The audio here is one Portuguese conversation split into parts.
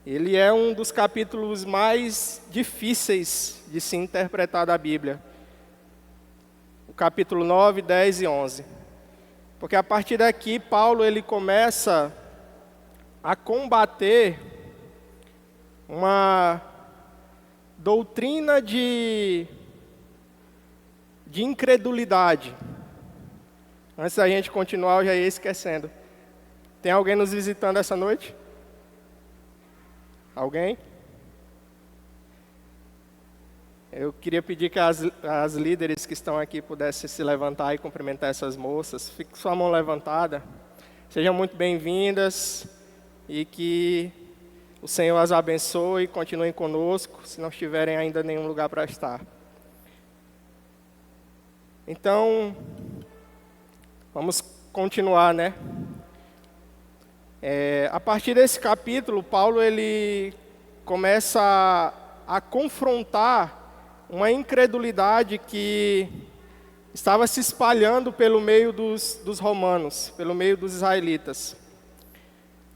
Ele é um dos capítulos mais difíceis de se interpretar da Bíblia. O capítulo 9, 10 e 11. Porque a partir daqui, Paulo ele começa a combater uma doutrina de incredulidade. Antes da gente continuar, eu já ia esquecendo. Tem alguém nos visitando essa noite? Alguém? Eu queria pedir que as líderes que estão aqui pudessem se levantar e cumprimentar essas moças. Fique com sua mão levantada. Sejam muito bem-vindas e que o Senhor as abençoe e continuem conosco, se não estiverem ainda em nenhum lugar para estar. Então, vamos continuar, né? A partir desse capítulo, Paulo ele começa a confrontar uma incredulidade que estava se espalhando pelo meio dos romanos, pelo meio dos israelitas.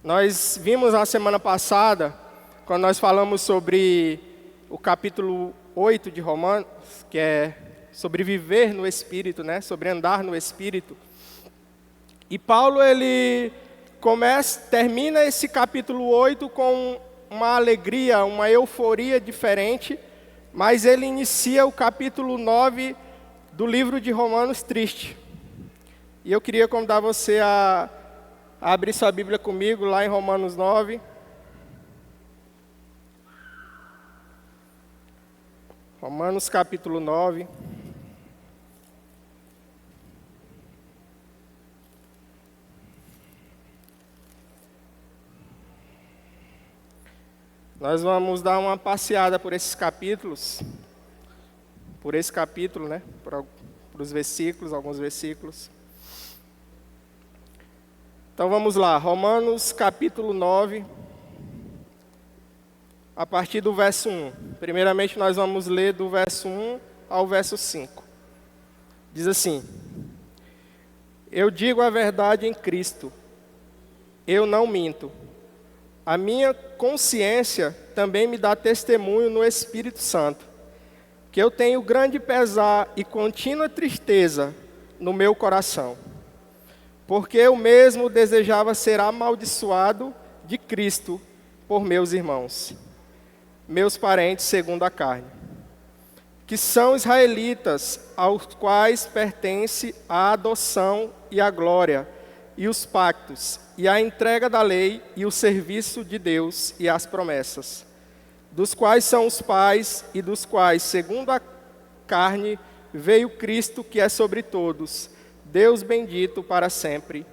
Nós vimos na semana passada, quando nós falamos sobre o capítulo 8 de Romanos, que é sobre viver no Espírito, né? Sobre andar no Espírito. E Paulo ele termina esse capítulo 8 com uma alegria, uma euforia diferente, mas ele inicia o capítulo 9 do livro de Romanos triste. E eu queria convidar você a abrir sua Bíblia comigo lá em Romanos 9. Romanos capítulo 9. Nós vamos dar uma passeada por esses capítulos, por esse capítulo, né? Por os versículos, alguns versículos. Então vamos lá, Romanos capítulo 9, a partir do verso 1. Primeiramente nós vamos ler do verso 1 ao verso 5. Diz assim: Eu digo a verdade em Cristo, eu não minto. A minha consciência também me dá testemunho no Espírito Santo, que eu tenho grande pesar e contínua tristeza no meu coração, porque eu mesmo desejava ser amaldiçoado de Cristo por meus irmãos, meus parentes segundo a carne, que são israelitas, aos quais pertence a adoção e a glória, e os pactos, e a entrega da lei, e o serviço de Deus, e as promessas, dos quais são os pais, e dos quais, segundo a carne, veio Cristo, que é sobre todos, Deus bendito para sempre.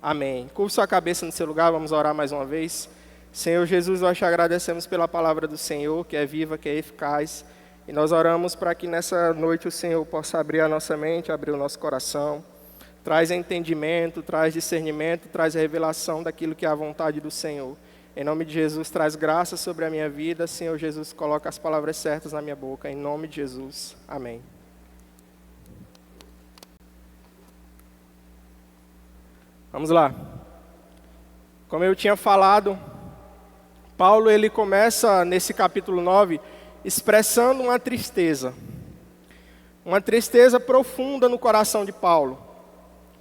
Amém. Curva sua cabeça no seu lugar, vamos orar mais uma vez. Senhor Jesus, nós te agradecemos pela palavra do Senhor, que é viva, que é eficaz, e nós oramos para que nessa noite o Senhor possa abrir a nossa mente, abrir o nosso coração. Traz entendimento, traz discernimento, traz revelação daquilo que é a vontade do Senhor. Em nome de Jesus, traz graça sobre a minha vida. Senhor Jesus, coloca as palavras certas na minha boca. Em nome de Jesus. Amém. Vamos lá. Como eu tinha falado, Paulo ele começa nesse capítulo 9 expressando uma tristeza profunda no coração de Paulo.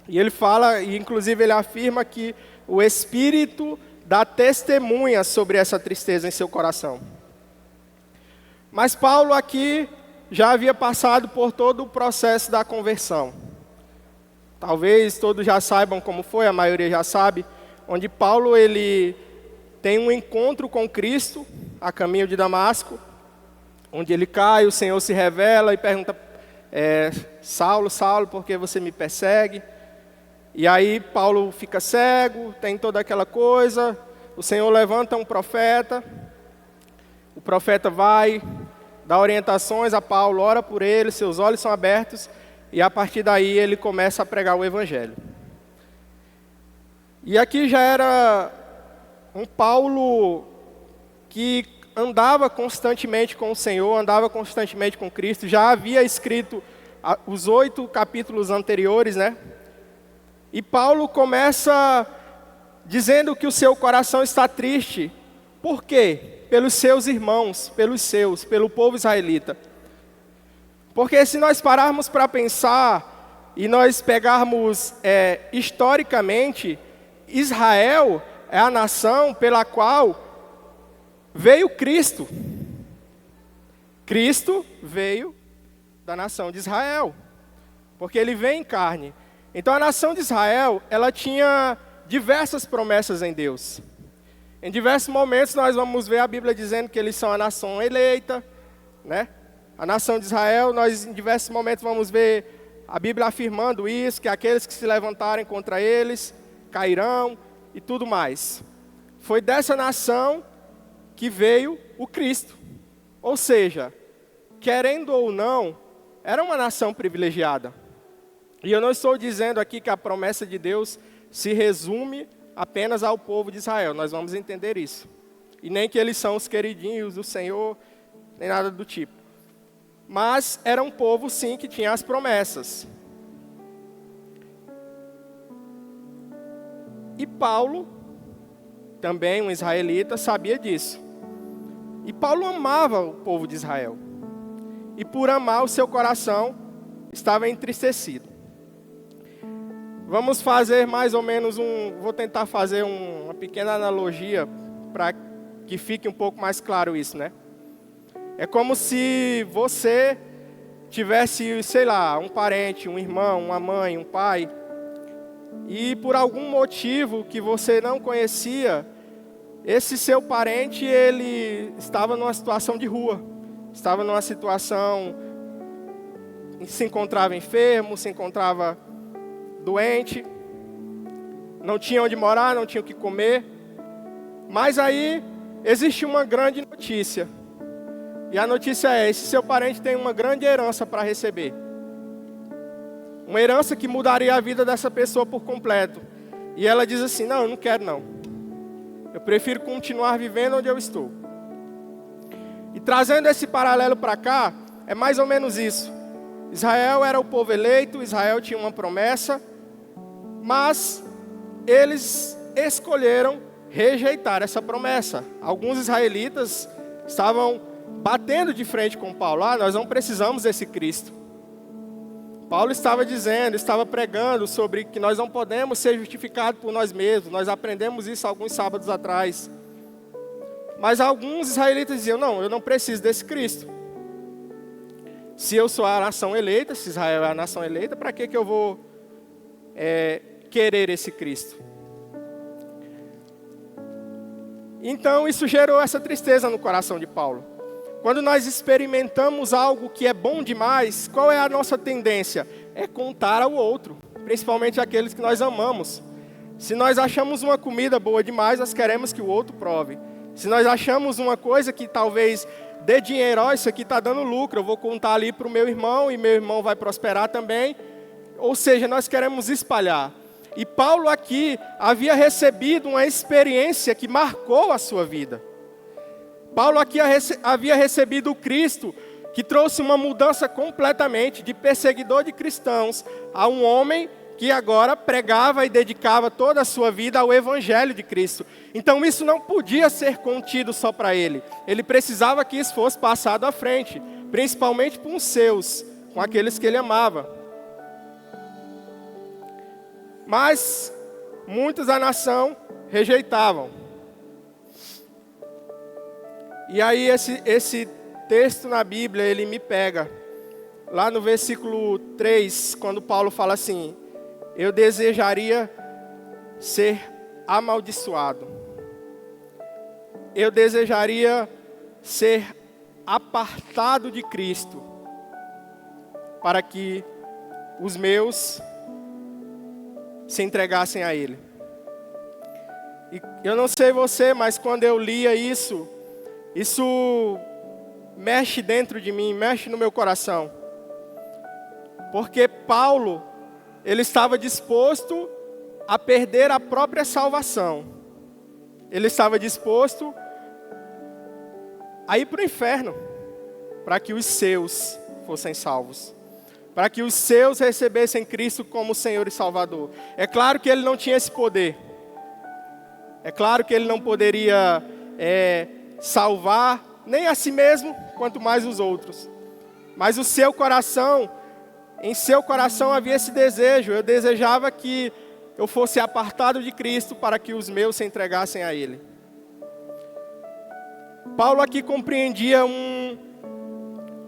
E ele fala, e inclusive ele afirma que o Espírito dá testemunha sobre essa tristeza em seu coração. Mas Paulo aqui já havia passado por todo o processo da conversão. Talvez todos já saibam como foi, a maioria já sabe, onde Paulo ele tem um encontro com Cristo a caminho de Damasco, onde ele cai, o Senhor se revela e pergunta, Saulo, Saulo, por que você me persegue? E aí Paulo fica cego, tem toda aquela coisa, o Senhor levanta um profeta, o profeta vai, dá orientações a Paulo, ora por ele, seus olhos são abertos, e a partir daí ele começa a pregar o Evangelho. E aqui já era um Paulo que andava constantemente com o Senhor, andava constantemente com Cristo, já havia escrito os 8 capítulos anteriores, né? E Paulo começa dizendo que o seu coração está triste. Por quê? Pelos seus irmãos, pelo povo israelita. Porque se nós pararmos para pensar e nós pegarmos historicamente, Israel é a nação pela qual veio Cristo. Cristo veio da nação de Israel, porque ele veio em carne. Então a nação de Israel, ela tinha diversas promessas em Deus. Em diversos momentos nós vamos ver a Bíblia dizendo que eles são a nação eleita, né? A nação de Israel, nós em diversos momentos vamos ver a Bíblia afirmando isso, que aqueles que se levantarem contra eles cairão e tudo mais. Foi dessa nação que veio o Cristo. Ou seja, querendo ou não, era uma nação privilegiada. E eu não estou dizendo aqui que a promessa de Deus se resume apenas ao povo de Israel. Nós vamos entender isso. E nem que eles são os queridinhos do Senhor, nem nada do tipo. Mas era um povo, sim, que tinha as promessas. E Paulo, também um israelita, sabia disso. E Paulo amava o povo de Israel. E por amar, o seu coração estava entristecido. Vamos fazer mais ou menos vou tentar fazer uma pequena analogia para que fique um pouco mais claro isso, né? É como se você tivesse, sei lá, um parente, um irmão, uma mãe, um pai, e por algum motivo que você não conhecia, esse seu parente, ele estava numa situação de rua, estava numa situação, se encontrava enfermo, se encontrava doente, não tinha onde morar, não tinha o que comer. Mas aí existe uma grande notícia. E a notícia é: esse seu parente tem uma grande herança para receber. Uma herança que mudaria a vida dessa pessoa por completo. E ela diz assim: não, eu não quero não. Eu prefiro continuar vivendo onde eu estou. E trazendo esse paralelo para cá, é mais ou menos isso. Israel era o povo eleito, Israel tinha uma promessa, mas eles escolheram rejeitar essa promessa. Alguns israelitas estavam batendo de frente com Paulo: nós não precisamos desse Cristo. Paulo estava dizendo, estava pregando sobre que nós não podemos ser justificados por nós mesmos. Nós aprendemos isso alguns sábados atrás. Mas alguns israelitas diziam: não, eu não preciso desse Cristo. Se eu sou a nação eleita, se Israel é a nação eleita, para que eu vou querer esse Cristo? Então isso gerou essa tristeza no coração de Paulo. Quando nós experimentamos algo que é bom demais, qual é a nossa tendência? É contar ao outro, principalmente aqueles que nós amamos. Se nós achamos uma comida boa demais, nós queremos que o outro prove. Se nós achamos uma coisa que talvez dê dinheiro, isso aqui está dando lucro, eu vou contar ali para o meu irmão e meu irmão vai prosperar também. Ou seja, nós queremos espalhar. E Paulo aqui havia recebido uma experiência que marcou a sua vida. Paulo aqui havia recebido o Cristo, que trouxe uma mudança completamente de perseguidor de cristãos a um homem que agora pregava e dedicava toda a sua vida ao Evangelho de Cristo. Então isso não podia ser contido só para ele. Ele precisava que isso fosse passado à frente, principalmente com os seus, com aqueles que ele amava. Mas muitos da nação rejeitavam. E aí esse texto na Bíblia, ele me pega. Lá no versículo 3, quando Paulo fala assim: eu desejaria ser amaldiçoado. Eu desejaria ser apartado de Cristo, para que os meus se entregassem a Ele. E eu não sei você, mas quando eu lia isso mexe dentro de mim, mexe no meu coração. Porque Paulo, ele estava disposto a perder a própria salvação. Ele estava disposto a ir para o inferno, para que os seus fossem salvos. Para que os seus recebessem Cristo como Senhor e Salvador. É claro que ele não tinha esse poder. É claro que ele não poderia salvar nem a si mesmo, quanto mais os outros. Mas o seu coração, em seu coração havia esse desejo. Eu desejava que eu fosse apartado de Cristo para que os meus se entregassem a Ele. Paulo aqui compreendia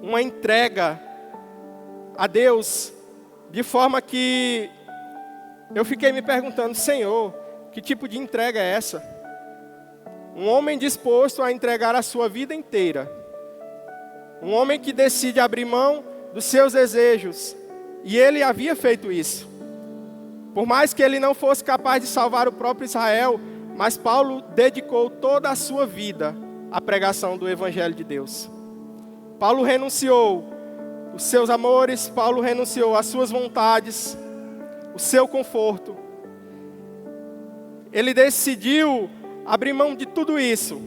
uma entrega a Deus, de forma que eu fiquei me perguntando: Senhor, que tipo de entrega é essa? Um homem disposto a entregar a sua vida inteira. Um homem que decide abrir mão dos seus desejos. E ele havia feito isso. Por mais que ele não fosse capaz de salvar o próprio Israel, mas Paulo dedicou toda a sua vida à pregação do Evangelho de Deus. Paulo renunciou os seus amores, Paulo renunciou às suas vontades, o seu conforto. Ele decidiu abrir mão de tudo isso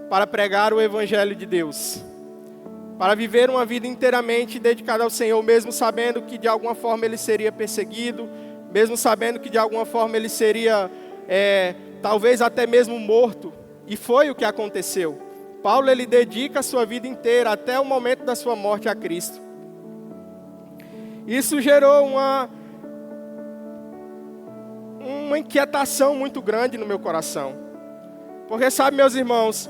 para pregar o Evangelho de Deus, para viver uma vida inteiramente dedicada ao Senhor, mesmo sabendo que de alguma forma ele seria perseguido, mesmo sabendo que de alguma forma ele seria talvez até mesmo morto. E foi o que aconteceu. Paulo, ele dedica a sua vida inteira até o momento da sua morte a Cristo. Isso gerou uma inquietação muito grande no meu coração. Porque sabe, meus irmãos,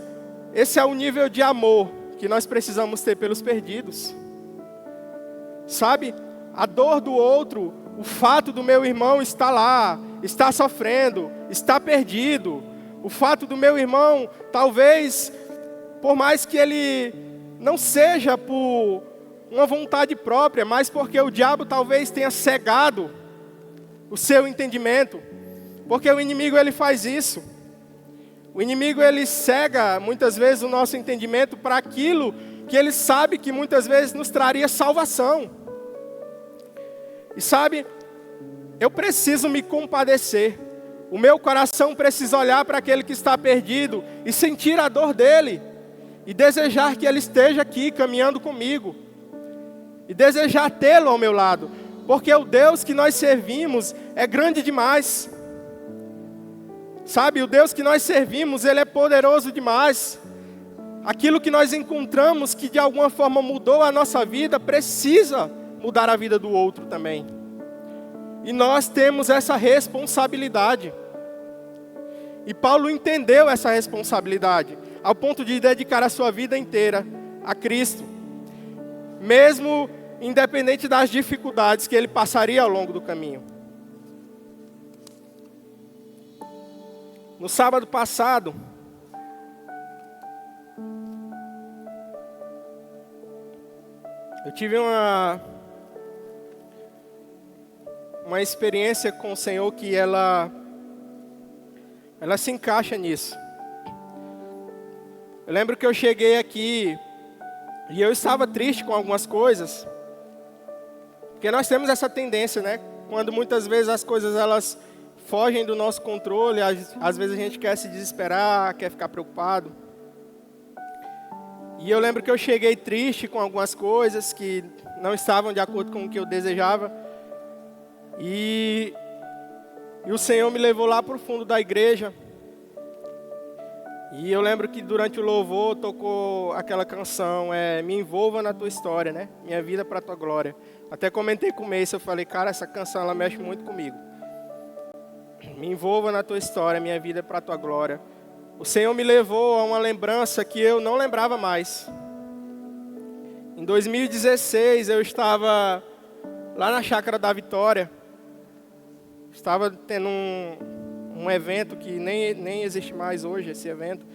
esse é o nível de amor que nós precisamos ter pelos perdidos. Sabe, a dor do outro, o fato do meu irmão estar lá, está sofrendo, está perdido. O fato do meu irmão, talvez, por mais que ele não seja por uma vontade própria, mas porque o diabo talvez tenha cegado o seu entendimento. Porque o inimigo, ele faz isso. O inimigo, ele cega muitas vezes o nosso entendimento para aquilo que ele sabe que muitas vezes nos traria salvação. E sabe, eu preciso me compadecer. O meu coração precisa olhar para aquele que está perdido e sentir a dor dele. E desejar que ele esteja aqui caminhando comigo. E desejar tê-lo ao meu lado. Porque o Deus que nós servimos é grande demais. Sabe, o Deus que nós servimos, Ele é poderoso demais. Aquilo que nós encontramos que de alguma forma mudou a nossa vida, precisa mudar a vida do outro também. E nós temos essa responsabilidade. E Paulo entendeu essa responsabilidade, ao ponto de dedicar a sua vida inteira a Cristo. Mesmo independente das dificuldades que ele passaria ao longo do caminho. No sábado passado, eu tive uma experiência com o Senhor que ela se encaixa nisso. Eu lembro que eu cheguei aqui e eu estava triste com algumas coisas, porque nós temos essa tendência, né? Quando muitas vezes as coisas elas fogem do nosso controle, às vezes a gente quer se desesperar, quer ficar preocupado. E eu lembro que eu cheguei triste com algumas coisas que não estavam de acordo com o que eu desejava. E o Senhor me levou lá para o fundo da igreja. E eu lembro que durante o louvor tocou aquela canção, Me Envolva na Tua História, né? Minha Vida para a Tua Glória. Até comentei com o Meice, eu falei, cara, essa canção ela mexe muito comigo. Me envolva na Tua história, minha vida é para a Tua glória. O Senhor me levou a uma lembrança que eu não lembrava mais. Em 2016, eu estava lá na Chácara da Vitória. Estava tendo um evento que nem existe mais hoje, esse evento.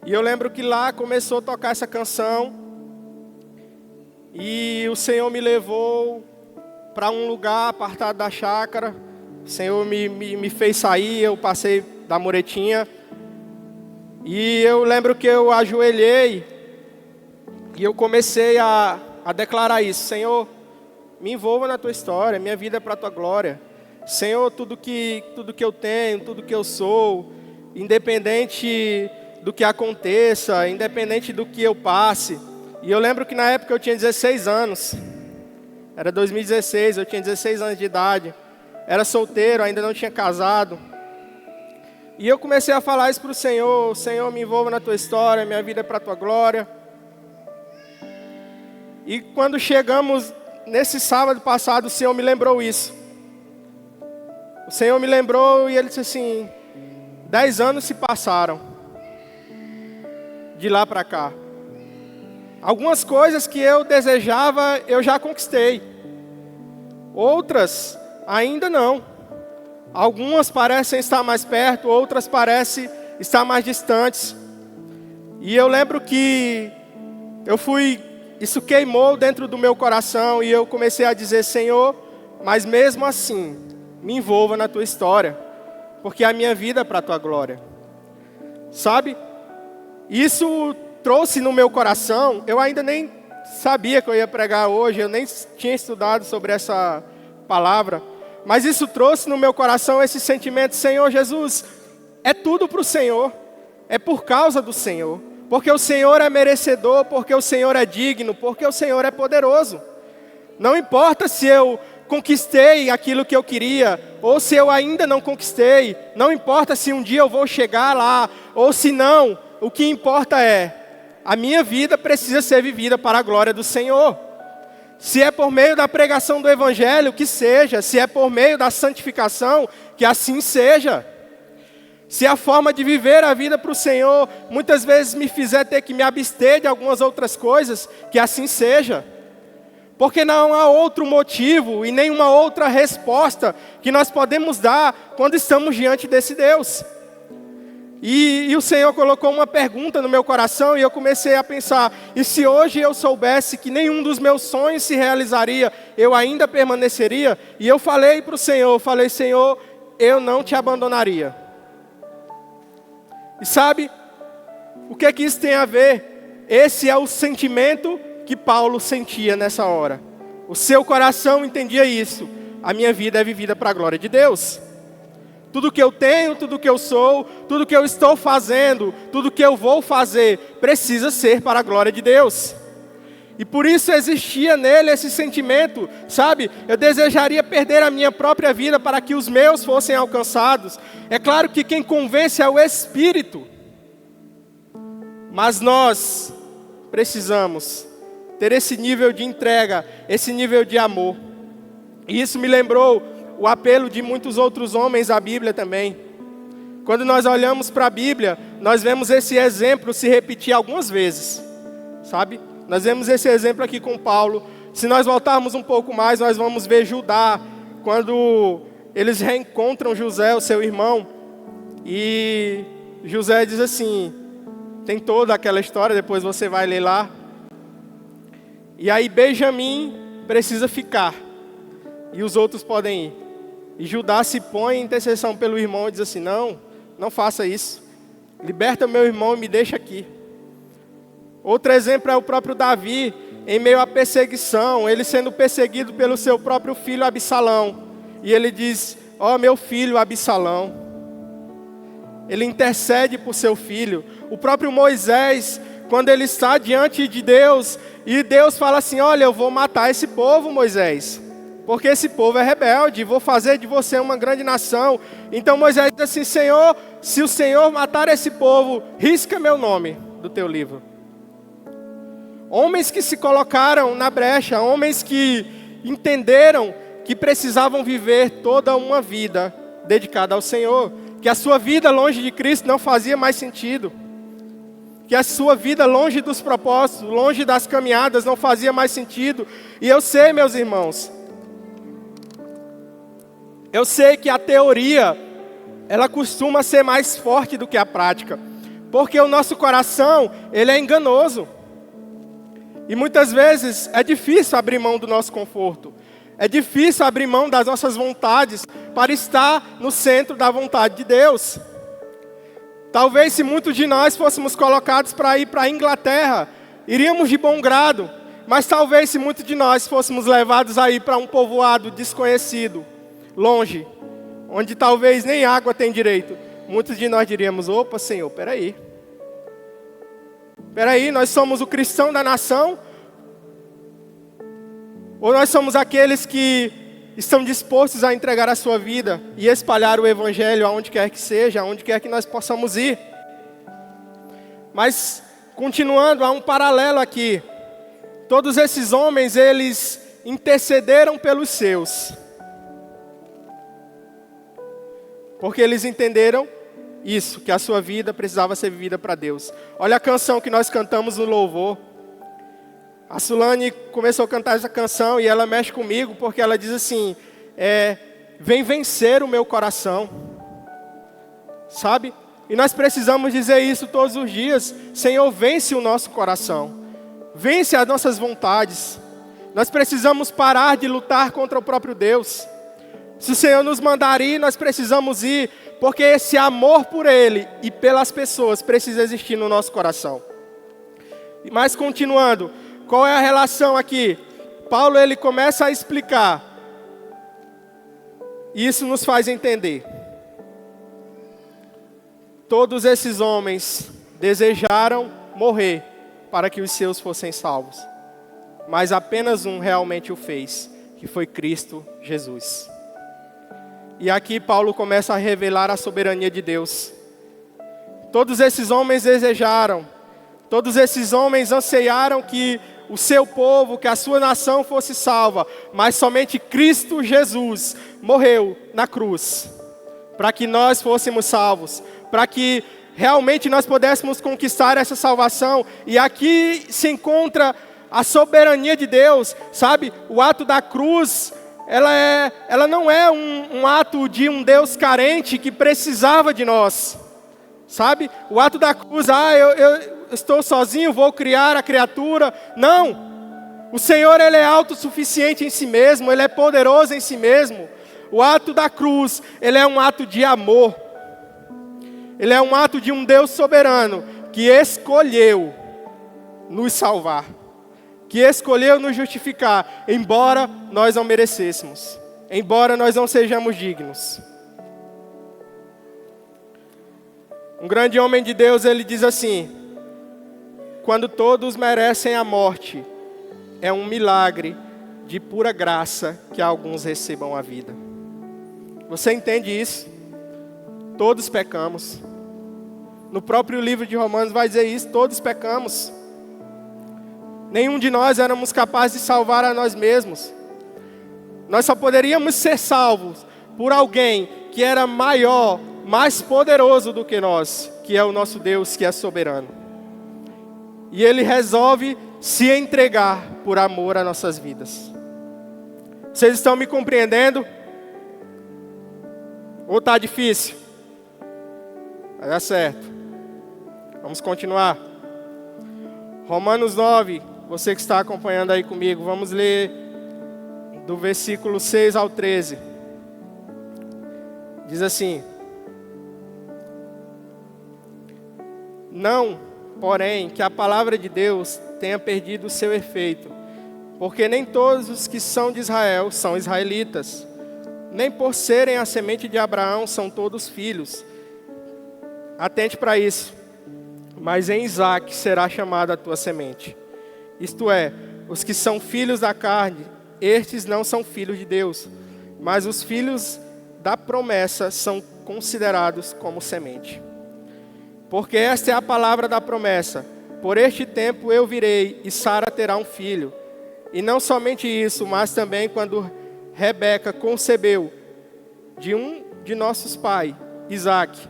E eu lembro que lá começou a tocar essa canção. E o Senhor me levou para um lugar apartado da chácara. O Senhor me fez sair, eu passei da muretinha. E eu lembro que eu ajoelhei e eu comecei a declarar isso. Senhor, me envolva na Tua história, minha vida é para a Tua glória. Senhor, tudo que eu tenho, tudo que eu sou, independente do que aconteça, independente do que eu passe. E eu lembro que na época eu tinha 16 anos. Era 2016, eu tinha 16 anos de idade. Era solteiro, ainda não tinha casado. E eu comecei a falar isso para o Senhor: Senhor, me envolva na tua história, minha vida é para a tua glória. E quando chegamos nesse sábado passado, o Senhor me lembrou isso. O Senhor me lembrou e Ele disse assim: 10 anos se passaram de lá para cá. Algumas coisas que eu desejava, eu já conquistei. Outras, ainda não. Algumas parecem estar mais perto, outras parecem estar mais distantes. E eu lembro que isso queimou dentro do meu coração e eu comecei a dizer: Senhor, mas mesmo assim, me envolva na tua história, porque a minha vida é para a tua glória. Sabe? Isso trouxe no meu coração, eu ainda nem sabia que eu ia pregar hoje, eu nem tinha estudado sobre essa palavra, mas isso trouxe no meu coração esse sentimento: Senhor Jesus, é tudo para o Senhor, é por causa do Senhor, porque o Senhor é merecedor, porque o Senhor é digno, porque o Senhor é poderoso. Não importa se eu conquistei aquilo que eu queria, ou se eu ainda não conquistei, não importa se um dia eu vou chegar lá, ou se não, o que importa é, a minha vida precisa ser vivida para a glória do Senhor. Se é por meio da pregação do Evangelho, que seja. Se é por meio da santificação, que assim seja. Se a forma de viver a vida para o Senhor muitas vezes me fizer ter que me abster de algumas outras coisas, que assim seja. Porque não há outro motivo e nenhuma outra resposta que nós podemos dar quando estamos diante desse Deus. E o Senhor colocou uma pergunta no meu coração e eu comecei a pensar: e se hoje eu soubesse que nenhum dos meus sonhos se realizaria, eu ainda permaneceria? E eu falei para o Senhor, Senhor, eu não te abandonaria. E sabe, o que é que isso tem a ver? Esse é o sentimento que Paulo sentia nessa hora. O seu coração entendia isso: a minha vida é vivida para a glória de Deus. Tudo que eu tenho, tudo que eu sou, tudo que eu estou fazendo, tudo que eu vou fazer, precisa ser para a glória de Deus. E por isso existia nele esse sentimento, sabe? Eu desejaria perder a minha própria vida para que os meus fossem alcançados. É claro que quem convence é o Espírito. Mas nós precisamos ter esse nível de entrega, esse nível de amor. E isso me lembrou o apelo de muitos outros homens à Bíblia também. Quando nós olhamos para a Bíblia, nós vemos esse exemplo se repetir algumas vezes, sabe? Nós vemos esse exemplo aqui com Paulo. Se nós voltarmos um pouco mais, nós vamos ver Judá, quando eles reencontram José, o seu irmão, e José diz assim, tem toda aquela história, depois você vai ler lá. E aí Benjamim precisa ficar, e os outros podem ir. E Judá se põe em intercessão pelo irmão e diz assim: não faça isso. Liberta meu irmão e me deixa aqui. Outro exemplo é o próprio Davi, em meio à perseguição, ele sendo perseguido pelo seu próprio filho Absalão. E ele diz: ó meu filho Absalão. Ele intercede por seu filho. O próprio Moisés, quando ele está diante de Deus, e Deus fala assim: olha, eu vou matar esse povo, Moisés, porque esse povo é rebelde, vou fazer de você uma grande nação. Então Moisés diz assim: Senhor, se o Senhor matar esse povo, risca meu nome do teu livro. Homens que se colocaram na brecha, homens que entenderam que precisavam viver toda uma vida dedicada ao Senhor, que a sua vida longe de Cristo não fazia mais sentido, que a sua vida longe dos propósitos, longe das caminhadas não fazia mais sentido. E eu sei, meus irmãos, eu sei que a teoria, ela costuma ser mais forte do que a prática, porque o nosso coração, ele é enganoso. E muitas vezes é difícil abrir mão do nosso conforto, é difícil abrir mão das nossas vontades para estar no centro da vontade de Deus. Talvez se muitos de nós fôssemos colocados para ir para a Inglaterra, iríamos de bom grado, mas talvez se muitos de nós fôssemos levados a ir para um povoado desconhecido, longe, onde talvez nem água tem direito, muitos de nós diríamos: opa, Senhor, peraí, nós somos o cristão da nação? Ou nós somos aqueles que estão dispostos a entregar a sua vida e espalhar o Evangelho aonde quer que seja, aonde quer que nós possamos ir. Mas, continuando, há um paralelo aqui. Todos esses homens, eles intercederam pelos seus. Porque eles entenderam isso, que a sua vida precisava ser vivida para Deus. Olha a canção que nós cantamos no louvor. A Sulane começou a cantar essa canção e ela mexe comigo porque ela diz assim, vem vencer o meu coração. Sabe? E nós precisamos dizer isso todos os dias. Senhor, vence o nosso coração. Vence as nossas vontades. Nós precisamos parar de lutar contra o próprio Deus. Se o Senhor nos mandar ir, nós precisamos ir, porque esse amor por Ele e pelas pessoas precisa existir no nosso coração. Mas continuando, qual é a relação aqui? Paulo, ele começa a explicar. E isso nos faz entender. Todos esses homens desejaram morrer para que os seus fossem salvos. Mas apenas um realmente o fez, que foi Cristo Jesus. E aqui Paulo começa a revelar a soberania de Deus. Todos esses homens desejaram, todos esses homens anseiaram que o seu povo, que a sua nação fosse salva. Mas somente Cristo Jesus morreu na cruz, para que nós fôssemos salvos, para que realmente nós pudéssemos conquistar essa salvação. E aqui se encontra a soberania de Deus, sabe? O ato da cruz, ela não é um ato de um Deus carente que precisava de nós, sabe? O ato da cruz, eu estou sozinho, vou criar a criatura. Não, o Senhor, Ele é autossuficiente em si mesmo, Ele é poderoso em si mesmo. O ato da cruz, Ele é um ato de amor. Ele é um ato de um Deus soberano que escolheu nos salvar, que escolheu nos justificar, embora nós não merecêssemos, embora nós não sejamos dignos. Um grande homem de Deus, ele diz assim: quando todos merecem a morte, é um milagre de pura graça que alguns recebam a vida. Você entende isso? Todos pecamos. No próprio livro de Romanos vai dizer isso, todos pecamos. Nenhum de nós éramos capazes de salvar a nós mesmos. Nós só poderíamos ser salvos por alguém que era maior, mais poderoso do que nós, que é o nosso Deus, que é soberano. E Ele resolve se entregar por amor às nossas vidas. Vocês estão me compreendendo? Ou está difícil? Vai dar certo. Vamos continuar. Romanos 9, você que está acompanhando aí comigo, vamos ler do versículo 6 ao 13. Diz assim: não, porém, que a palavra de Deus tenha perdido o seu efeito, porque nem todos os que são de Israel são israelitas, nem por serem a semente de Abraão são todos filhos. Atente para isso. Mas em Isaque será chamada a tua semente. Isto é, os que são filhos da carne, estes não são filhos de Deus, mas os filhos da promessa são considerados como semente. Porque esta é a palavra da promessa: por este tempo eu virei e Sara terá um filho. E não somente isso, mas também quando Rebeca concebeu de um de nossos pais, Isaque.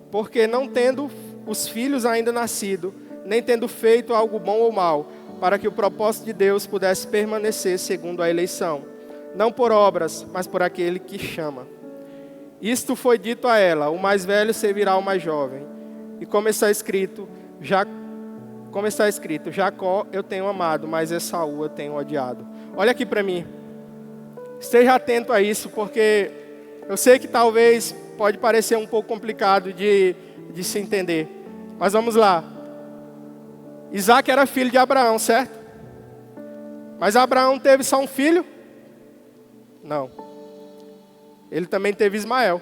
Porque não tendo os filhos ainda nascido, nem tendo feito algo bom ou mal, para que o propósito de Deus pudesse permanecer segundo a eleição, não por obras, mas por aquele que chama. Isto foi dito a ela: o mais velho servirá ao mais jovem. E como está escrito, Jacó eu tenho amado, mas Esaú eu tenho odiado. Olha aqui para mim. Esteja atento a isso, porque eu sei que talvez pode parecer um pouco complicado de se entender. Mas vamos lá. Isaque era filho de Abraão, certo? Mas Abraão teve só um filho? Não. Ele também teve Ismael.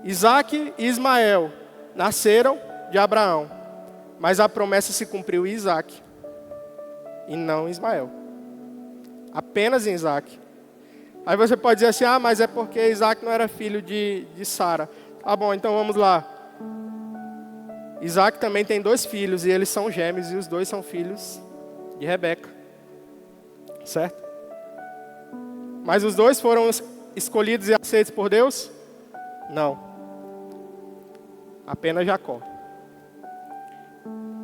Isaque e Ismael nasceram de Abraão, mas a promessa se cumpriu em Isaque e não em Ismael. Apenas em Isaac. Aí você pode dizer assim, mas é porque Isaac não era filho de Sara. Tá bom, então vamos lá. Isaac também tem 2 filhos e eles são gêmeos e os 2 são filhos de Rebeca. Certo? Mas os 2 foram escolhidos e aceitos por Deus? Não. Apenas Jacó.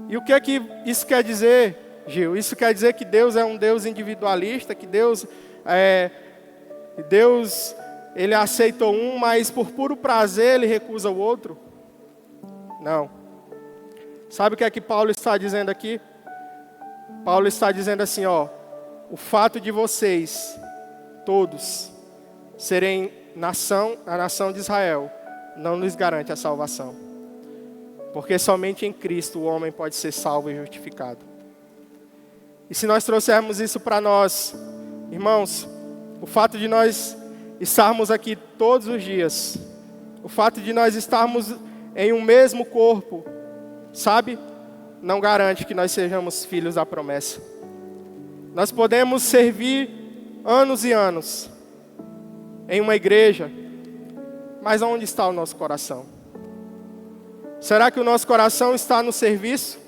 E o que é que isso quer dizer, Gil? Isso quer dizer que Deus é um Deus individualista, que Deus ele aceitou um, mas por puro prazer ele recusa o outro? Não. Sabe o que é que Paulo está dizendo aqui? Paulo está dizendo assim, o fato de vocês, todos, serem a nação de Israel, não lhes garante a salvação. Porque somente em Cristo o homem pode ser salvo e justificado. E se nós trouxermos isso para nós, irmãos, o fato de nós estarmos aqui todos os dias, o fato de nós estarmos em um mesmo corpo, sabe? Não garante que nós sejamos filhos da promessa. Nós podemos servir anos e anos em uma igreja, mas onde está o nosso coração? Será que o nosso coração está no serviço?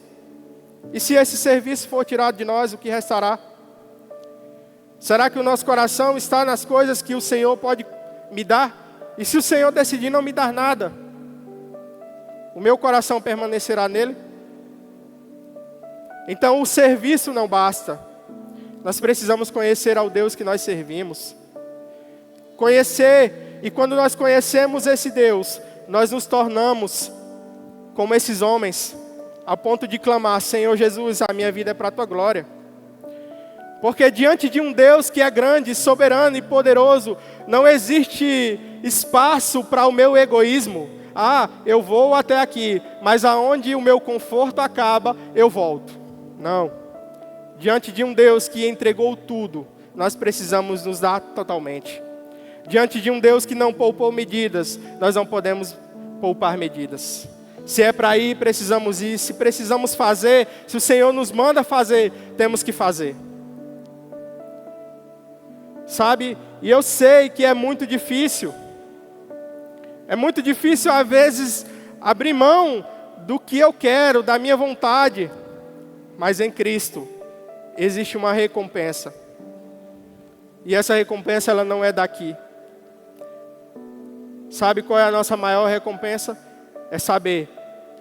E se esse serviço for tirado de nós, o que restará? Será que o nosso coração está nas coisas que o Senhor pode me dar? E se o Senhor decidir não me dar nada, o meu coração permanecerá nele? Então o serviço não basta. Nós precisamos conhecer ao Deus que nós servimos. Conhecer, e quando nós conhecemos esse Deus, nós nos tornamos como esses homens, a ponto de clamar, Senhor Jesus, a minha vida é para a tua glória. Porque diante de um Deus que é grande, soberano e poderoso, não existe espaço para o meu egoísmo. Eu vou até aqui, mas aonde o meu conforto acaba, eu volto. Não. Diante de um Deus que entregou tudo, nós precisamos nos dar totalmente. Diante de um Deus que não poupou medidas, nós não podemos poupar medidas. Se é para ir, precisamos ir. Se precisamos fazer, se o Senhor nos manda fazer, temos que fazer. Sabe? E eu sei que é muito difícil. É muito difícil, às vezes, abrir mão do que eu quero, da minha vontade. Mas em Cristo existe uma recompensa. E essa recompensa, ela não é daqui. Sabe qual é a nossa maior recompensa? É saber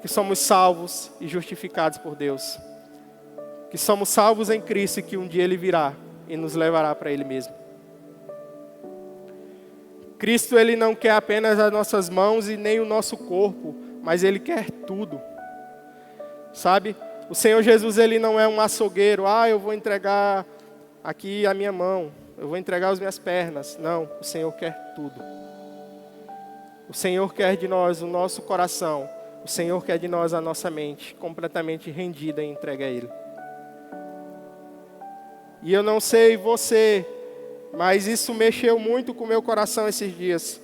que somos salvos e justificados por Deus. Que somos salvos em Cristo e que um dia Ele virá e nos levará para Ele mesmo. Cristo, Ele não quer apenas as nossas mãos e nem o nosso corpo, mas Ele quer tudo. Sabe? O Senhor Jesus, Ele não é um açougueiro. Eu vou entregar aqui a minha mão. Eu vou entregar as minhas pernas. Não, o Senhor quer tudo. O Senhor quer de nós o nosso coração. O Senhor quer de nós a nossa mente completamente rendida e entregue a Ele. E eu não sei você, mas isso mexeu muito com o meu coração esses dias.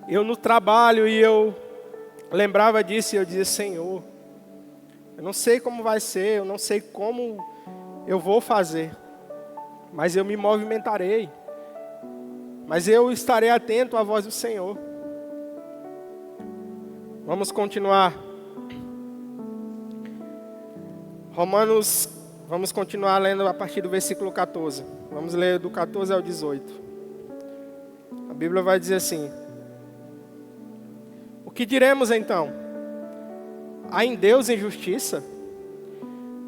Eu no trabalho e eu lembrava disso e eu dizia, Senhor, eu não sei como vai ser, eu não sei como eu vou fazer, mas eu me movimentarei. Mas eu estarei atento à voz do Senhor. Vamos continuar. Vamos continuar lendo a partir do versículo 14. Vamos ler do 14 ao 18. A Bíblia vai dizer assim: o que diremos então? Há em Deus injustiça?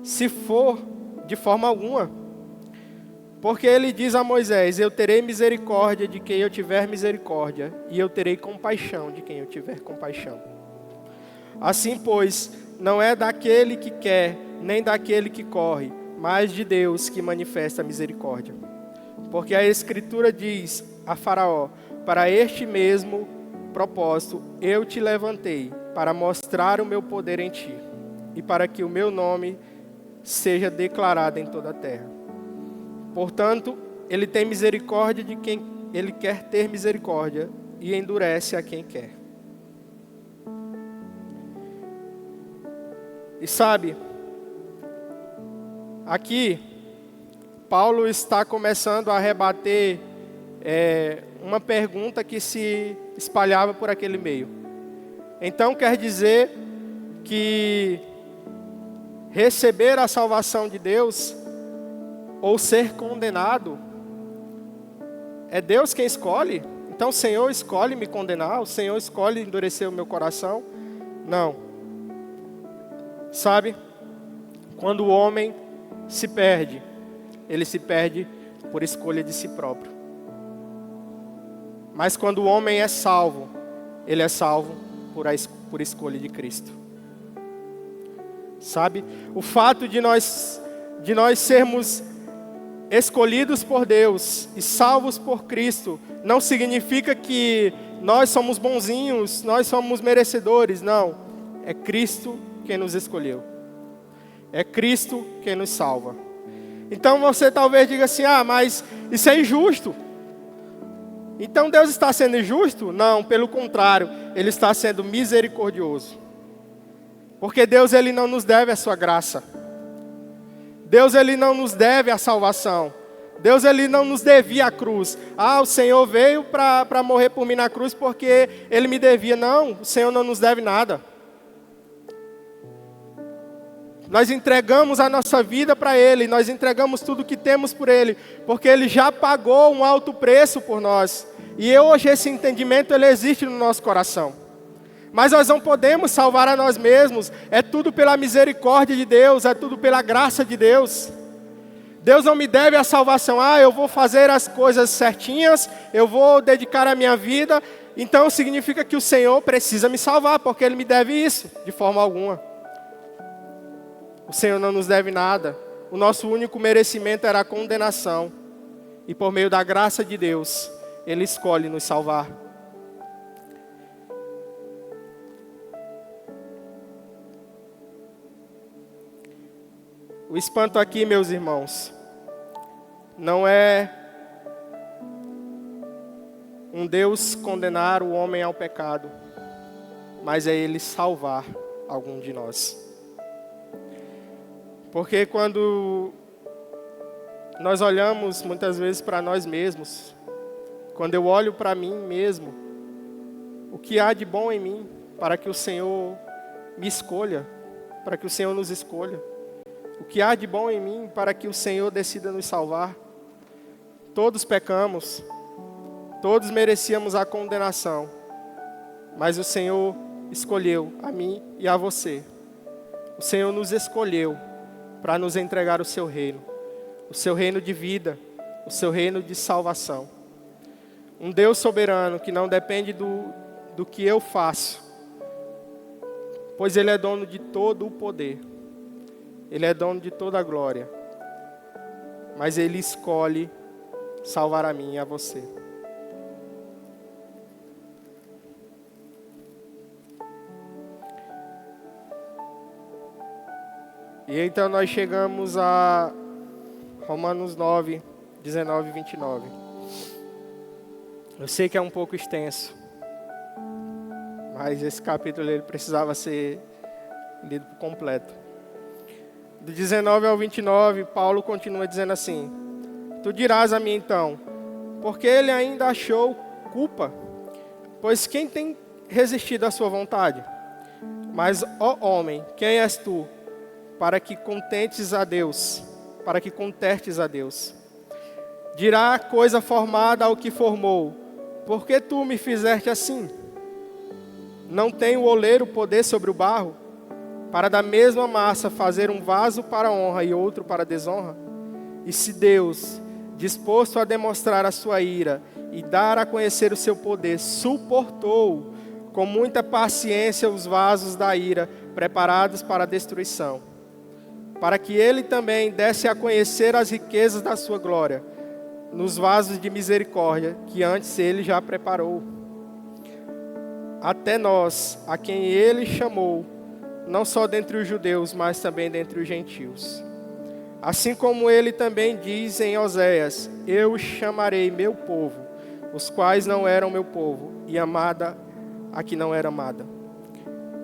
Se for, de forma alguma. Porque ele diz a Moisés, eu terei misericórdia de quem eu tiver misericórdia, e eu terei compaixão de quem eu tiver compaixão. Assim, pois, não é daquele que quer, nem daquele que corre, mas de Deus que manifesta a misericórdia. Porque a Escritura diz a Faraó, para este mesmo propósito eu te levantei, para mostrar o meu poder em ti, e para que o meu nome seja declarado em toda a terra. Portanto, ele tem misericórdia de quem ele quer ter misericórdia e endurece a quem quer. E sabe, aqui Paulo está começando a rebater uma pergunta que se espalhava por aquele meio. Então quer dizer que receber a salvação de Deus ou ser condenado é Deus quem escolhe? Então o Senhor escolhe me condenar? O Senhor escolhe endurecer o meu coração? Não. Sabe? Quando o homem se perde, ele se perde por escolha de si próprio. Mas quando o homem é salvo, ele é salvo por escolha de Cristo. Sabe? O fato de nós sermos escolhidos por Deus e salvos por Cristo não significa que nós somos bonzinhos, nós somos merecedores. Não. É Cristo quem nos escolheu. É Cristo quem nos salva. Então você talvez diga assim: mas isso é injusto. Então Deus está sendo injusto? Não, pelo contrário, Ele está sendo misericordioso. Porque Deus, Ele não nos deve a sua graça. Deus, Ele não nos deve a salvação. Deus, Ele não nos devia a cruz. O Senhor veio para morrer por mim na cruz porque Ele me devia. Não, o Senhor não nos deve nada. Nós entregamos a nossa vida para Ele, nós entregamos tudo que temos por Ele, porque Ele já pagou um alto preço por nós. E hoje esse entendimento ele existe no nosso coração. Mas nós não podemos salvar a nós mesmos, é tudo pela misericórdia de Deus, é tudo pela graça de Deus. Deus não me deve a salvação, eu vou fazer as coisas certinhas, eu vou dedicar a minha vida, então significa que o Senhor precisa me salvar, porque Ele me deve isso, de forma alguma. O Senhor não nos deve nada. O nosso único merecimento era a condenação. E por meio da graça de Deus, Ele escolhe nos salvar. O espanto aqui, meus irmãos, não é um Deus condenar o homem ao pecado, mas é Ele salvar algum de nós. Porque quando nós olhamos muitas vezes para nós mesmos, quando eu olho para mim mesmo, o que há de bom em mim para que o Senhor me escolha, para que o Senhor nos escolha? O que há de bom em mim para que o Senhor decida nos salvar? Todos pecamos, todos merecíamos a condenação, mas o Senhor escolheu a mim e a você. O Senhor nos escolheu para nos entregar o seu reino de vida, o seu reino de salvação. Um Deus soberano que não depende do que eu faço, pois Ele é dono de todo o poder, Ele é dono de toda a glória, mas Ele escolhe salvar a mim e a você. E então nós chegamos a Romanos 9, 19 e 29. Eu sei que é um pouco extenso, mas esse capítulo ele precisava ser lido por completo. Do 19 ao 29, Paulo continua dizendo assim: Tu dirás a mim então, porque ele ainda achou culpa? Pois quem tem resistido à sua vontade? Mas, ó homem, quem és tu? Para que contentes a Deus, para que contertes a Deus. Dirá a coisa formada ao que formou: por que tu me fizeste assim? Não tem o oleiro poder sobre o barro, para da mesma massa fazer um vaso para honra e outro para desonra? E se Deus, disposto a demonstrar a sua ira e dar a conhecer o seu poder, suportou com muita paciência os vasos da ira, preparados para a destruição, para que ele também desse a conhecer as riquezas da sua glória, nos vasos de misericórdia, que antes ele já preparou. Até nós, a quem ele chamou, não só dentre os judeus, mas também dentre os gentios. Assim como ele também diz em Oséias: eu chamarei meu povo, os quais não eram meu povo, e amada a que não era amada.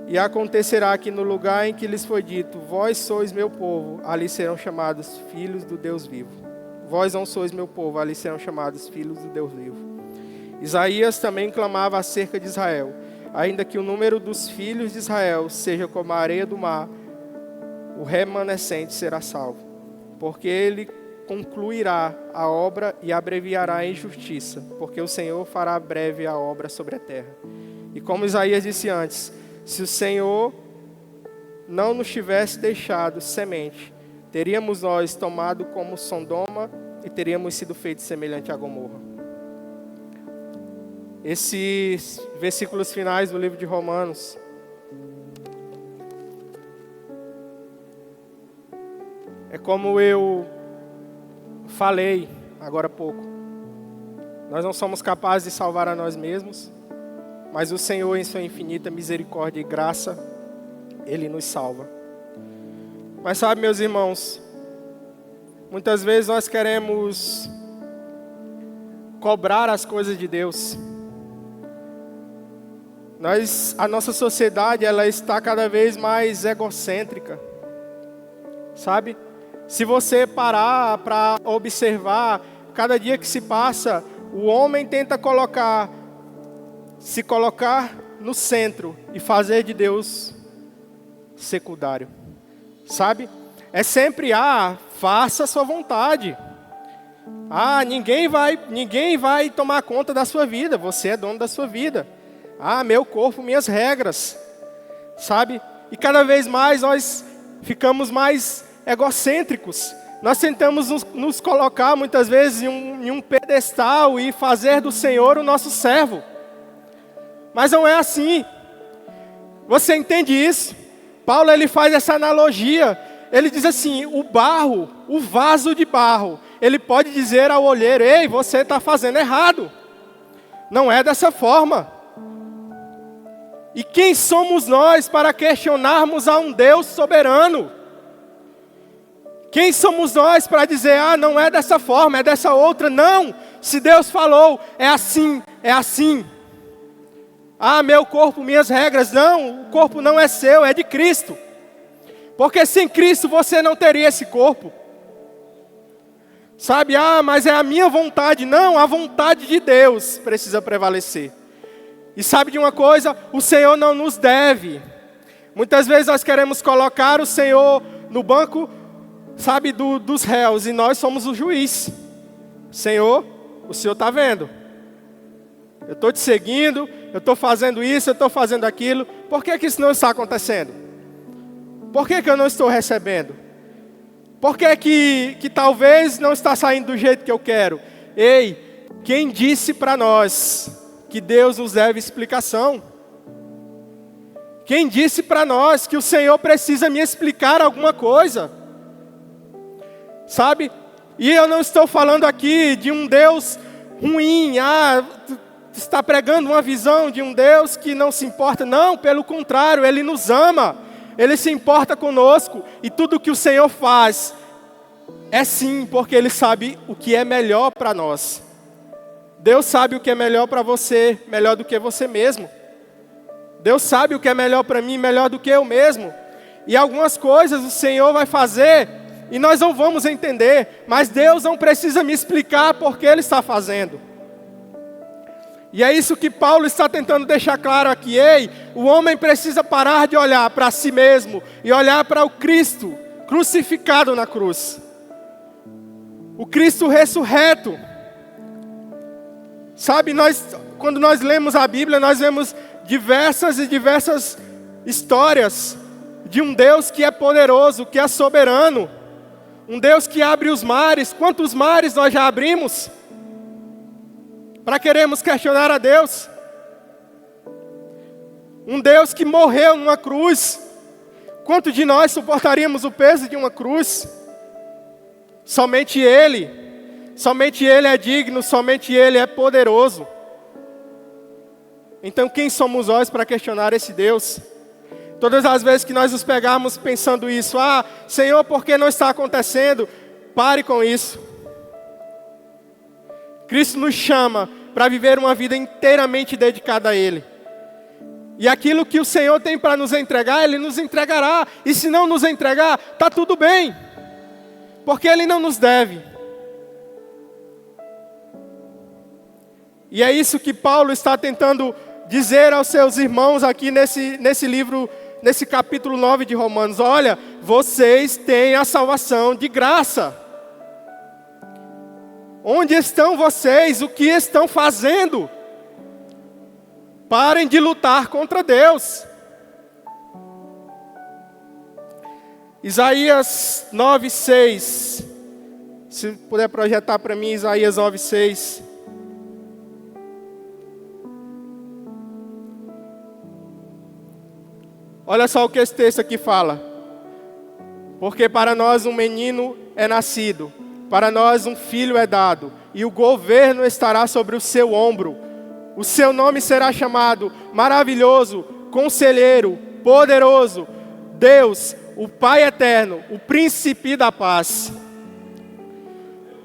E acontecerá que no lugar em que lhes foi dito: vós sois meu povo, ali serão chamados filhos do Deus vivo. vós não sois meu povo, ali serão chamados filhos do Deus vivo. Isaías também clamava acerca de Israel: ainda que o número dos filhos de Israel seja como a areia do mar, o remanescente será salvo, porque ele concluirá a obra e abreviará a injustiça, porque o Senhor fará breve a obra sobre a terra. E como Isaías disse antes, se o Senhor não nos tivesse deixado semente, teríamos nós tomado como Sodoma e teríamos sido feitos semelhante a Gomorra. Esses versículos finais do livro de Romanos é como eu falei agora há pouco. Nós não somos capazes de salvar a nós mesmos, mas o Senhor, em sua infinita misericórdia e graça, Ele nos salva. Mas sabe, meus irmãos, muitas vezes nós queremos cobrar as coisas de Deus. A nossa sociedade, ela está cada vez mais egocêntrica, sabe? Se você parar para observar, cada dia que se passa, o homem tenta se colocar no centro e fazer de Deus secundário, sabe? É sempre, faça a sua vontade. Ninguém vai tomar conta da sua vida, você é dono da sua vida. Meu corpo, minhas regras, sabe? E cada vez mais nós ficamos mais egocêntricos. Nós tentamos nos colocar muitas vezes em um pedestal e fazer do Senhor o nosso servo. Mas não é assim. Você entende isso? Paulo, ele faz essa analogia. Ele diz assim, o vaso de barro, ele pode dizer ao olheiro: ei, você está fazendo errado. Não é dessa forma. E quem somos nós para questionarmos a um Deus soberano? Quem somos nós para dizer, não é dessa forma, é dessa outra? Não, se Deus falou, é assim, é assim. Meu corpo, minhas regras. Não, o corpo não é seu, é de Cristo. Porque sem Cristo você não teria esse corpo. Sabe, mas é a minha vontade. Não, a vontade de Deus precisa prevalecer. E sabe de uma coisa? O Senhor não nos deve. Muitas vezes nós queremos colocar o Senhor no banco, sabe, dos réus, e nós somos o juiz. Senhor, o Senhor está vendo. Eu estou te seguindo, eu estou fazendo isso, eu estou fazendo aquilo. Por que isso não está acontecendo? Por que eu não estou recebendo? Por que talvez não está saindo do jeito que eu quero? Ei, quem disse para nós que Deus nos deve explicação? Quem disse para nós que o Senhor precisa me explicar alguma coisa? Sabe? E eu não estou falando aqui de um Deus ruim, está pregando uma visão de um Deus que não se importa. Não, pelo contrário, Ele nos ama, Ele se importa conosco, e tudo que o Senhor faz é sim, porque Ele sabe o que é melhor para nós. Deus sabe o que é melhor para você, melhor do que você mesmo. Deus sabe o que é melhor para mim, melhor do que eu mesmo. E algumas coisas o Senhor vai fazer e nós não vamos entender, mas Deus não precisa me explicar porque Ele está fazendo. E é isso que Paulo está tentando deixar claro aqui. Ei, o homem precisa parar de olhar para si mesmo e olhar para o Cristo crucificado na cruz. O Cristo ressurreto. Sabe, quando nós lemos a Bíblia, nós vemos diversas e diversas histórias de um Deus que é poderoso, que é soberano. Um Deus que abre os mares. Quantos mares nós já abrimos? Para queremos questionar a Deus. Um Deus que morreu numa cruz. Quanto de nós suportaríamos o peso de uma cruz? Somente Ele é digno, somente Ele é poderoso. Então quem somos nós para questionar esse Deus? Todas as vezes que nós nos pegarmos pensando isso, Senhor, por que não está acontecendo? Pare com isso. Cristo nos chama para viver uma vida inteiramente dedicada a Ele. E aquilo que o Senhor tem para nos entregar, Ele nos entregará. E se não nos entregar, está tudo bem. Porque Ele não nos deve. E é isso que Paulo está tentando dizer aos seus irmãos aqui nesse livro, nesse capítulo 9 de Romanos. Olha, vocês têm a salvação de graça. Onde estão vocês? O que estão fazendo? Parem de lutar contra Deus. Isaías 9:6. Se puder projetar para mim Isaías 9:6. Olha só o que esse texto aqui fala. Porque para nós um menino é nascido, para nós um filho é dado, e o governo estará sobre o seu ombro. O seu nome será chamado Maravilhoso, Conselheiro, Poderoso, Deus, o Pai Eterno, o Príncipe da Paz.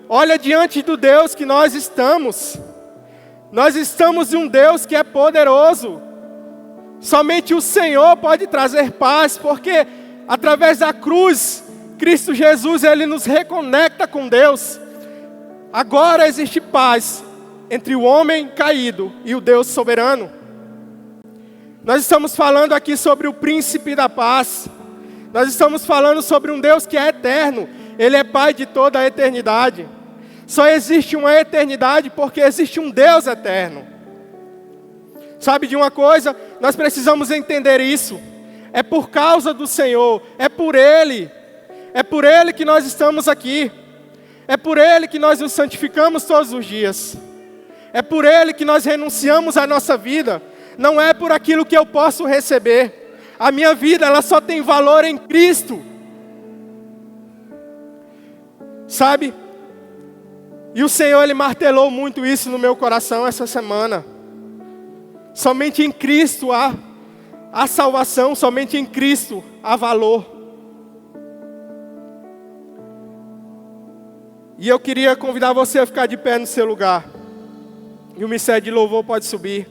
Olha diante do Deus que nós estamos. Nós estamos de um Deus que é poderoso. Somente o Senhor pode trazer paz, porque através da cruz, Cristo Jesus, Ele nos reconecta com Deus. Agora existe paz entre o homem caído e o Deus soberano. Nós estamos falando aqui sobre o Príncipe da Paz. Nós estamos falando sobre um Deus que é eterno. Ele é Pai de toda a eternidade. Só existe uma eternidade porque existe um Deus eterno. Sabe de uma coisa? Nós precisamos entender isso. É por causa do Senhor, é por Ele que nós estamos aqui. É por Ele que nós nos santificamos todos os dias. É por Ele que nós renunciamos à nossa vida. Não é por aquilo que eu posso receber. A minha vida, ela só tem valor em Cristo. Sabe? E o Senhor, Ele martelou muito isso no meu coração essa semana. Somente em Cristo há salvação, somente em Cristo há valor. E eu queria convidar você a ficar de pé no seu lugar. E o ministério de louvor pode subir.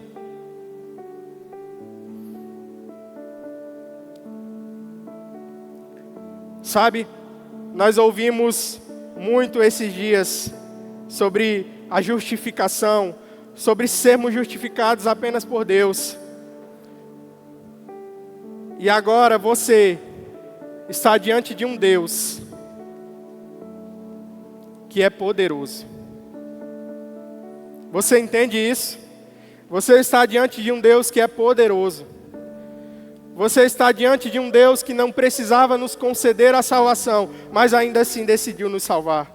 Sabe, nós ouvimos muito esses dias sobre a justificação, sobre sermos justificados apenas por Deus. E agora você está diante de um Deus que é poderoso. Você entende isso? Você está diante de um Deus que é poderoso. Você está diante de um Deus que não precisava nos conceder a salvação, mas ainda assim decidiu nos salvar.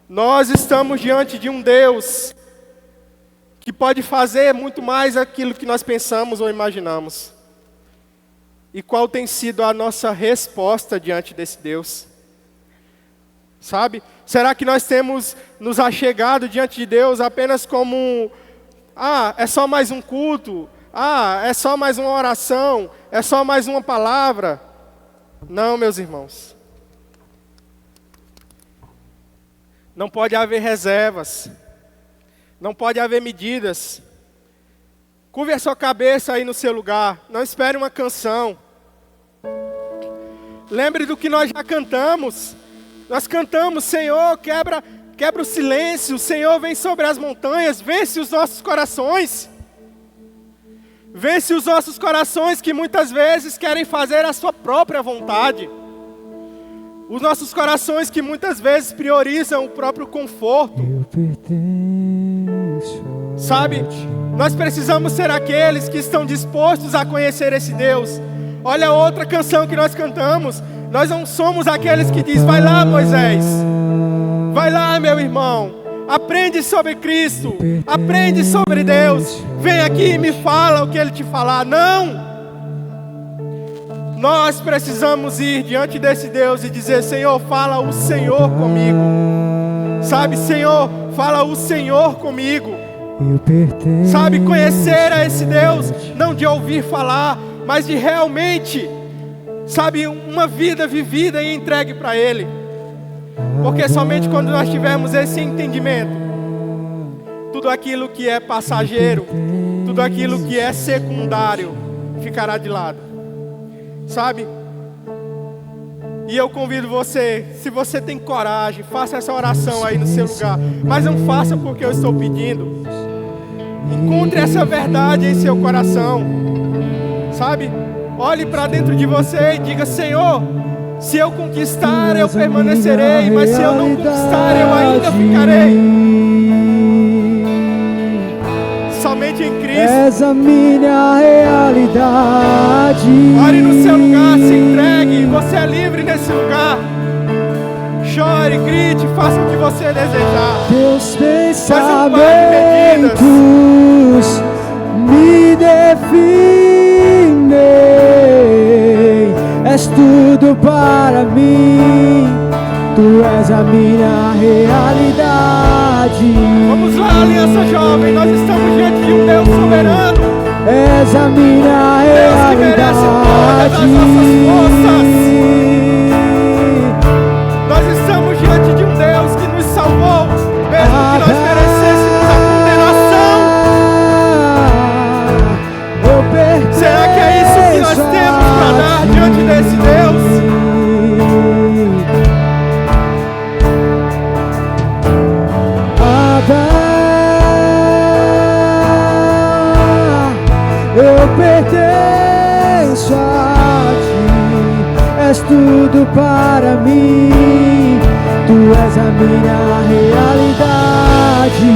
Nós estamos diante de um Deus que pode fazer muito mais aquilo que nós pensamos ou imaginamos. E qual tem sido a nossa resposta diante desse Deus? Sabe? Será que nós temos nos achegado diante de Deus apenas como é só mais um culto, é só mais uma oração, é só mais uma palavra? Não, meus irmãos. Não pode haver reservas. Não pode haver medidas. Curve a sua cabeça aí no seu lugar. Não espere uma canção. Lembre do que nós já cantamos. Nós cantamos, Senhor, quebra o silêncio. O Senhor vem sobre as montanhas. Vence os nossos corações. Vence os nossos corações que muitas vezes querem fazer a sua própria vontade. Os nossos corações que muitas vezes priorizam o próprio conforto. Sabe? Nós precisamos ser aqueles que estão dispostos a conhecer esse Deus. Olha outra canção que nós cantamos. Nós não somos aqueles que diz: vai lá, Moisés. Vai lá, meu irmão. Aprende sobre Cristo. Aprende sobre Deus. Vem aqui e me fala o que Ele te falar. Não. Nós precisamos ir diante desse Deus e dizer: Senhor, fala o Senhor comigo. Sabe, Senhor, fala o Senhor comigo. Sabe, conhecer a esse Deus, não de ouvir falar, mas de realmente, sabe, uma vida vivida e entregue para Ele. Porque somente quando nós tivermos esse entendimento, tudo aquilo que é passageiro, tudo aquilo que é secundário, ficará de lado. Sabe? E eu convido você, se você tem coragem, faça essa oração aí no seu lugar. Mas não faça porque eu estou pedindo. Encontre essa verdade em seu coração. Sabe? Olhe para dentro de você e diga: Senhor, se eu conquistar, eu permanecerei, mas se eu não conquistar, eu ainda ficarei. Somente em Cristo. És a minha realidade. Ore no seu lugar, se entregue. Você é livre nesse lugar. Chore, grite, faça o que você desejar. Teus pensamentos me definem. És tudo para mim. Tu és a minha realidade. Vamos lá, Aliança Jovem. Nós estamos diante de um Deus soberano. És a minha realidade. Deus que merece todas as nossas forças. Nós estamos diante de um Deus que nos salvou, mesmo que nós merecêssemos a condenação. Será que é isso que nós temos para dar diante desse Deus? Eu pertenço a ti, és tudo para mim, tu és a minha realidade.